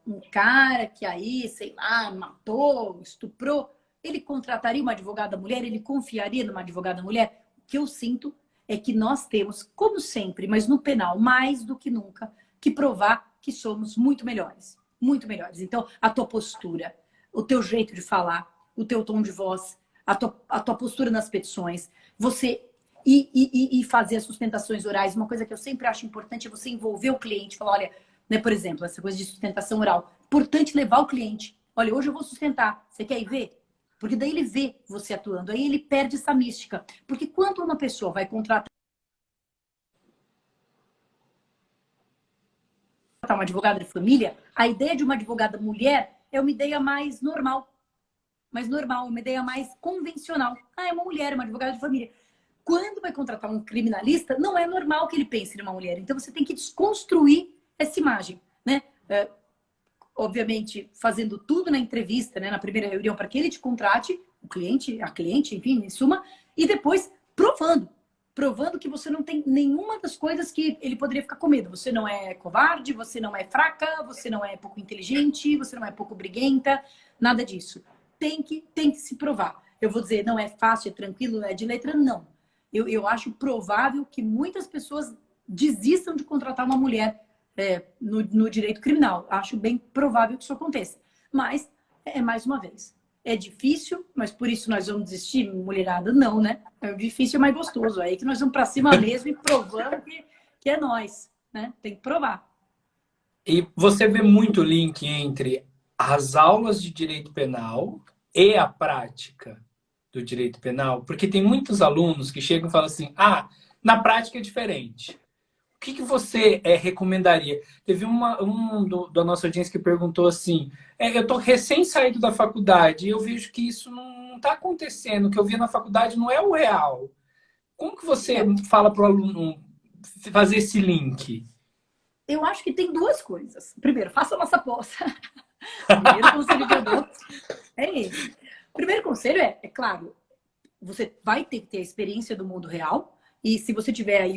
Speaker 2: um cara que aí, sei lá, matou, estuprou, ele contrataria uma advogada mulher? Ele confiaria numa advogada mulher? O que eu sinto é que nós temos, como sempre, mas no penal, mais do que nunca, que provar que somos muito melhores. Muito melhores. Então, a tua postura, o teu jeito de falar, o teu tom de voz, a tua postura nas petições, você e fazer as sustentações orais. Uma coisa que eu sempre acho importante é você envolver o cliente. Falar, olha, né, por exemplo, essa coisa de sustentação oral. Importante levar o cliente. Olha, hoje eu vou sustentar. Você quer ir ver? Porque daí ele vê você atuando. Aí ele perde essa mística. Porque quando uma pessoa vai contratar uma advogada de família, a ideia de uma advogada mulher é uma ideia mais normal. Mais normal, uma ideia mais convencional. É uma mulher, uma advogada de família. Quando vai contratar um criminalista, não é normal que ele pense numa mulher. Então você tem que desconstruir essa imagem, né? Obviamente, fazendo tudo na entrevista, né, na primeira reunião, para que ele te contrate, o cliente, a cliente, enfim, em suma, e depois provando provando que você não tem nenhuma das coisas que ele poderia ficar com medo. Você não é covarde, você não é fraca, você não é pouco inteligente, você não é pouco briguenta, nada disso. Tem que se provar. Eu vou dizer, não é fácil, é tranquilo, é de letra, não. Eu acho provável que muitas pessoas desistam de contratar uma mulher no direito criminal. Acho bem provável que isso aconteça. Mas, mais uma vez, é difícil, mas por isso nós vamos desistir, mulherada? Não, né? É difícil, mas gostoso. Aí que nós vamos para cima mesmo e provando que é nós, né? Tem que provar.
Speaker 1: E você vê muito link entre as aulas de direito penal e a prática do direito penal? Porque tem muitos alunos que chegam e falam assim, na prática é diferente. O que você recomendaria? Teve da nossa audiência que perguntou assim, eu estou recém saído da faculdade e eu vejo que isso não está acontecendo, o que eu vi na faculdade não é o real. Como que você fala para o aluno fazer esse link?
Speaker 2: Eu acho que tem duas coisas. Primeiro, faça a nossa pós. Primeiro conselho que eu dou é esse. Primeiro conselho é claro, você vai ter que ter a experiência do mundo real e se você tiver aí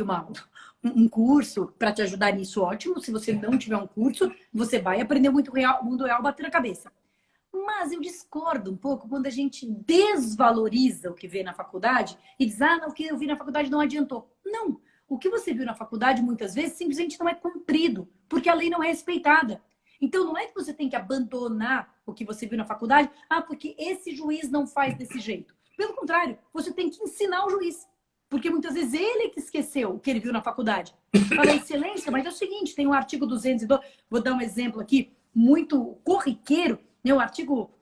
Speaker 2: um curso para te ajudar nisso, ótimo. Se você não tiver um curso, você vai aprender muito o mundo real bater na cabeça. Mas eu discordo um pouco quando a gente desvaloriza o que vê na faculdade e diz, não, o que eu vi na faculdade não adiantou. Não, o que você viu na faculdade muitas vezes simplesmente não é cumprido, porque a lei não é respeitada. Então não é que você tem que abandonar o que você viu na faculdade, porque esse juiz não faz desse jeito. Pelo contrário, você tem que ensinar o juiz. Porque muitas vezes ele que esqueceu o que ele viu na faculdade. Fala, excelência, mas é o seguinte, tem um artigo 212, vou dar um exemplo aqui, muito corriqueiro, né?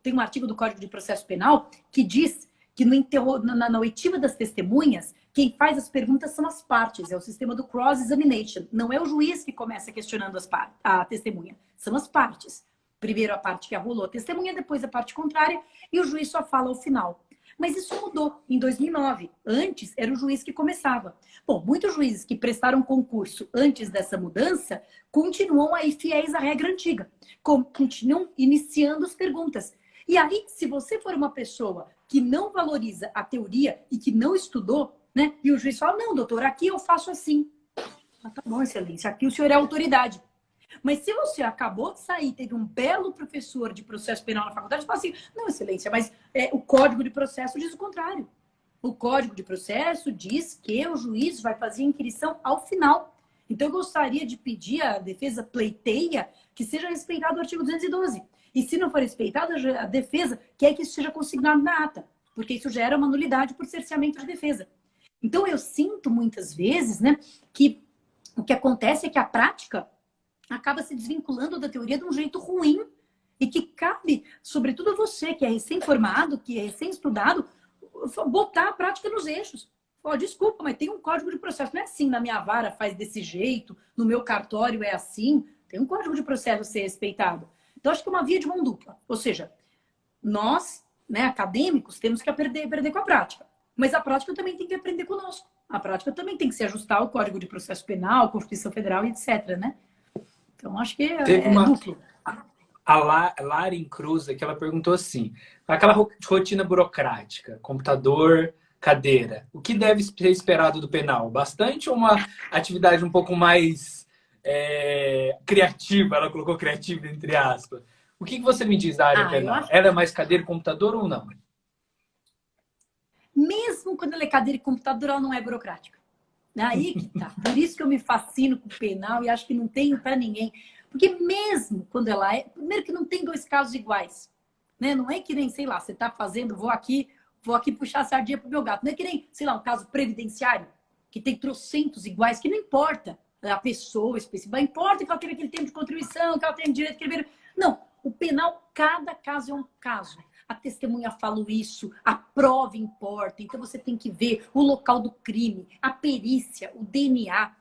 Speaker 2: Tem um artigo do Código de Processo Penal que diz que na oitiva das testemunhas, quem faz as perguntas são as partes, é o sistema do cross-examination. Não é o juiz que começa questionando a testemunha, são as partes. Primeiro a parte que arrolou a testemunha, depois a parte contrária, e o juiz só fala ao final. Mas isso mudou em 2009. Antes, era o juiz que começava. Bom, muitos juízes que prestaram concurso antes dessa mudança continuam aí fiéis à regra antiga. Continuam iniciando as perguntas. E aí, se você for uma pessoa que não valoriza a teoria e que não estudou, né? E o juiz fala, não, doutor, aqui eu faço assim. Tá bom, excelência, aqui o senhor é autoridade. Mas se você acabou de sair, teve um belo professor de processo penal na faculdade, você fala assim, não, excelência, mas o Código de Processo diz o contrário. O Código de Processo diz que o juiz vai fazer a inquirição ao final. Então, eu gostaria de pedir à defesa pleiteia que seja respeitado o artigo 212. E se não for respeitado, a defesa quer que isso seja consignado na ata, porque isso gera uma nulidade por cerceamento de defesa. Então, eu sinto muitas vezes, né, que o que acontece é que a prática acaba se desvinculando da teoria de um jeito ruim e que cabe, sobretudo você, que é recém-formado, que é recém-estudado, botar a prática nos eixos. Desculpa, mas tem um código de processo. Não é assim, na minha vara faz desse jeito, no meu cartório é assim. Tem um código de processo a ser respeitado. Então, acho que é uma via de mão dupla. Ou seja, nós, né, acadêmicos, temos que aprender com a prática. Mas a prática também tem que aprender conosco. A prática também tem que se ajustar ao Código de Processo Penal, Constituição Federal, etc., né? Então, acho que é duplo.
Speaker 1: A Laren Cruz, que ela perguntou assim, aquela rotina burocrática, computador, cadeira, o que deve ser esperado do penal? Bastante ou uma atividade um pouco mais criativa? Ela colocou criativa entre aspas. O que você me diz da área penal? Ela é mais cadeira e computador ou não?
Speaker 2: Mesmo quando ela é cadeira e computador, ela não é burocrática. Aí que tá. Por isso que eu me fascino com o penal e acho que não tem para ninguém. Porque mesmo quando ela é... Primeiro que não tem dois casos iguais. Né? Não é que nem, sei lá, você tá fazendo, vou aqui puxar a sardinha pro meu gato. Não é que nem, sei lá, um caso previdenciário, que tem trocentos iguais, que não importa a pessoa específica. Não importa que ela teve aquele tempo de contribuição, que ela tem direito de escrever. Não, o penal, cada caso é um caso. A testemunha falou isso, a prova importa, então você tem que ver o local do crime, a perícia, o DNA.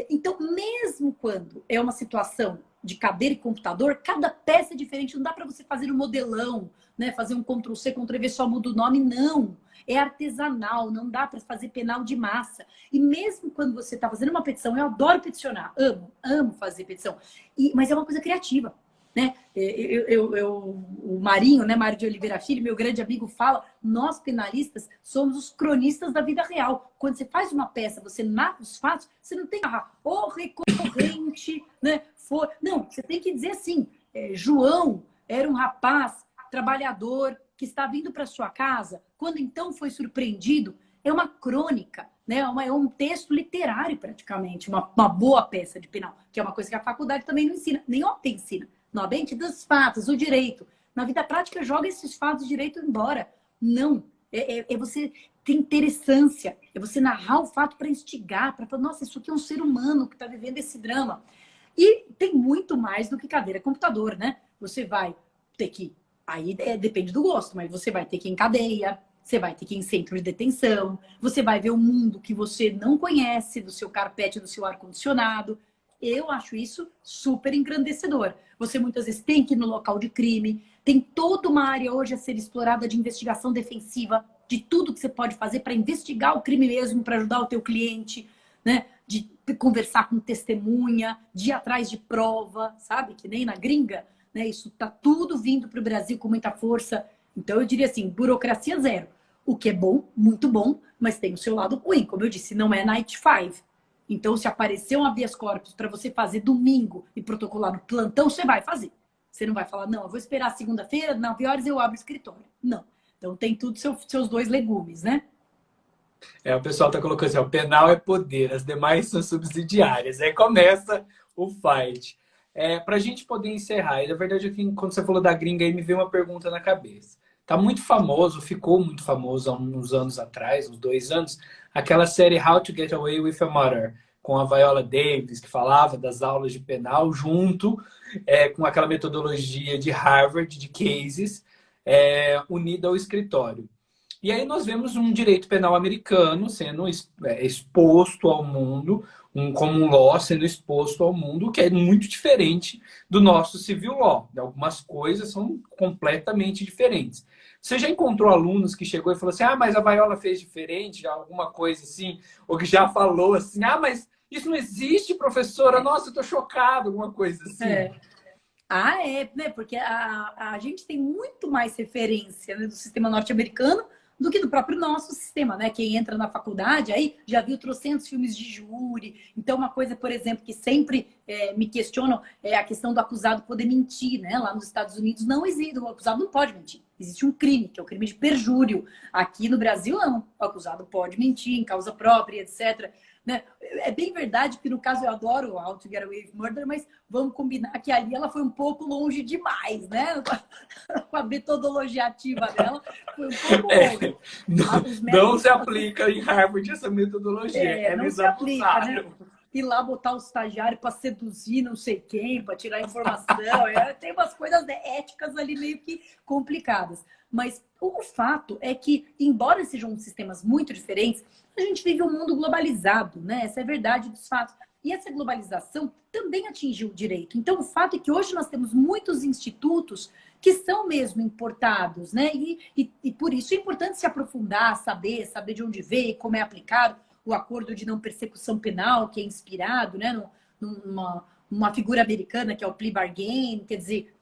Speaker 2: Então, mesmo quando é uma situação de cadeira e computador, cada peça é diferente, não dá para você fazer um modelão, né? Fazer um Ctrl+C, Ctrl+V, só muda o nome, não. É artesanal, não dá para fazer penal de massa. E mesmo quando você está fazendo uma petição, eu adoro peticionar, amo fazer petição, mas é uma coisa criativa. né? O Marinho, né, Mário de Oliveira Filho, meu grande amigo, fala: nós penalistas somos os cronistas da vida real. Quando você faz uma peça, você narra os fatos, você não tem que narrar o recorrente, né? Não, você tem que dizer assim: João era um rapaz trabalhador que estava indo para sua casa, quando então foi surpreendido. É uma crônica, né? É um texto literário, praticamente, uma boa peça de penal, que é uma coisa que a faculdade também não ensina, nem OAB ensina. No OAB, a gente dos fatos, o direito. Na vida prática, joga esses fatos de direito embora. Não. É você ter interessância, é você narrar o fato para instigar, para falar: nossa, isso aqui é um ser humano que está vivendo esse drama. E tem muito mais do que cadeira computador, né? Você vai ter que, aí depende do gosto, mas você vai ter que ir em cadeia, você vai ter que ir em centro de detenção, você vai ver um mundo que você não conhece, do seu carpete, do seu ar-condicionado. Eu acho isso super engrandecedor. Você muitas vezes tem que ir no local de crime, tem toda uma área hoje a ser explorada de investigação defensiva, de tudo que você pode fazer para investigar o crime mesmo, para ajudar o teu cliente, né? De conversar com testemunha, de ir atrás de prova, sabe? Que nem na gringa, né? Isso tá tudo vindo para o Brasil com muita força. Então eu diria assim, burocracia zero. O que é bom, muito bom, mas tem o seu lado ruim. Como eu disse, não é night five. Então, se aparecer um habeas corpus para você fazer domingo e protocolar no plantão, você vai fazer. Você não vai falar: não, eu vou esperar segunda-feira, 9 horas eu abro o escritório. Não. Então, tem tudo seus dois legumes, né?
Speaker 1: O pessoal está colocando assim: o penal é poder, as demais são subsidiárias. Aí começa o fight. Para a gente poder encerrar, e na verdade, aqui, quando você falou da gringa, aí me veio uma pergunta na cabeça. Tá muito famoso, ficou muito famoso há uns anos atrás, uns 2 anos, aquela série How to Get Away with a Murder, com a Viola Davis, que falava das aulas de penal, junto com aquela metodologia de Harvard, de cases, unida ao escritório. E aí nós vemos um direito penal americano sendo exposto ao mundo, um common law sendo exposto ao mundo, que é muito diferente do nosso civil law. Algumas coisas são completamente diferentes. Você já encontrou alunos que chegou e falou assim: ah, mas a Viola fez diferente, alguma coisa assim, ou que já falou assim: ah, mas isso não existe, professora, nossa, eu tô chocado, alguma coisa assim.
Speaker 2: Né? Porque a gente tem muito mais referência, né, do sistema norte-americano do que do próprio nosso sistema, né? Quem entra na faculdade aí já viu trocentos filmes de júri. Então, uma coisa, por exemplo, que sempre me questionam é a questão do acusado poder mentir, né? Lá nos Estados Unidos não existe, o acusado não pode mentir. Existe um crime, que é o crime de perjúrio. Aqui no Brasil, não. O acusado pode mentir em causa própria, etc. Né? É bem verdade que, no caso, eu adoro How to Get Away with Murder, mas vamos combinar que ali ela foi um pouco longe demais, né? Com a metodologia ativa dela, foi um pouco longe.
Speaker 1: Não se aplica em Harvard essa metodologia.
Speaker 2: Não se aplica, né? Ir lá botar o estagiário para seduzir não sei quem, para tirar informação. Tem umas coisas éticas ali meio que complicadas. Mas o fato é que, embora sejam sistemas muito diferentes, a gente vive um mundo globalizado, né? Essa é a verdade dos fatos. E essa globalização também atingiu o direito. Então, o fato é que hoje nós temos muitos institutos que são mesmo importados, né? E por isso é importante se aprofundar, saber de onde veio, como é aplicado. O acordo de não persecução penal, que é inspirado, né, numa figura americana, que é o plea bargain. Quer dizer,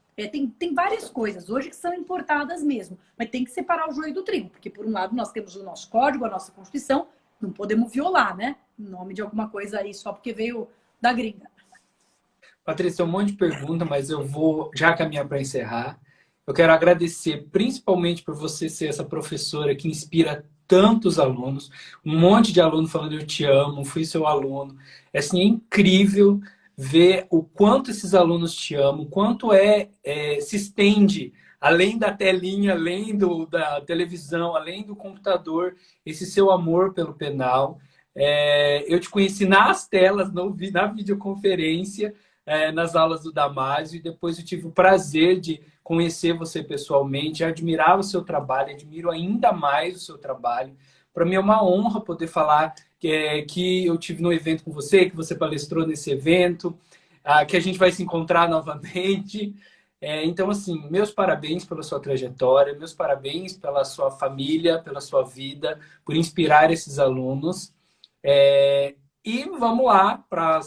Speaker 2: tem várias coisas hoje que são importadas mesmo, mas tem que separar o joio do trigo, porque por um lado nós temos o nosso código, a nossa Constituição, não podemos violar, né, em nome de alguma coisa aí só porque veio da gringa.
Speaker 1: Patrícia, um monte de pergunta, mas eu vou já caminhar para encerrar. Eu quero agradecer principalmente por você ser essa professora que inspira tantos alunos, um monte de aluno falando: eu te amo, fui seu aluno. Assim, é incrível ver o quanto esses alunos te amam, o quanto se estende além da telinha, além da televisão, além do computador, esse seu amor pelo penal. Eu te conheci nas telas, na videoconferência, nas aulas do Damásio, e depois eu tive o prazer de conhecer você pessoalmente, admirava o seu trabalho, admiro ainda mais o seu trabalho. Para mim é uma honra poder falar que eu tive no evento com você, que você palestrou nesse evento, que a gente vai se encontrar novamente. Então, assim, meus parabéns pela sua trajetória, meus parabéns pela sua família, pela sua vida, por inspirar esses alunos. E vamos lá para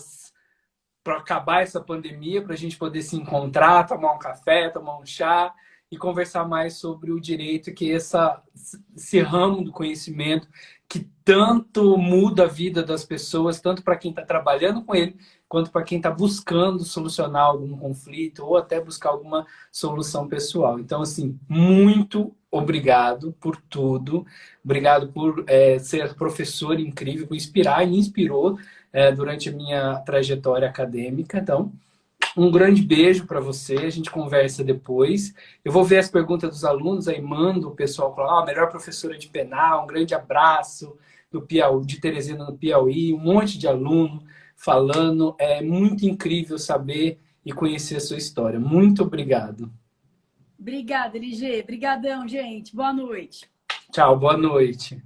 Speaker 1: para acabar essa pandemia, para a gente poder se encontrar, tomar um café, tomar um chá e conversar mais sobre o direito, que é esse ramo do conhecimento que tanto muda a vida das pessoas, tanto para quem está trabalhando com ele, quanto para quem está buscando solucionar algum conflito ou até buscar alguma solução pessoal. Então, assim, muito obrigado por tudo. Obrigado por ser professor incrível, por inspirar e me inspirou durante a minha trajetória acadêmica. Então, um grande beijo para você, a gente conversa depois. Eu vou ver as perguntas dos alunos, aí mando o pessoal falar, melhor professora de penal, um grande abraço do Piauí, de Teresina no Piauí, um monte de aluno falando. É muito incrível saber e conhecer a sua história. Muito obrigado.
Speaker 2: Obrigada, LG. Obrigadão, gente. Boa noite.
Speaker 1: Tchau, boa noite.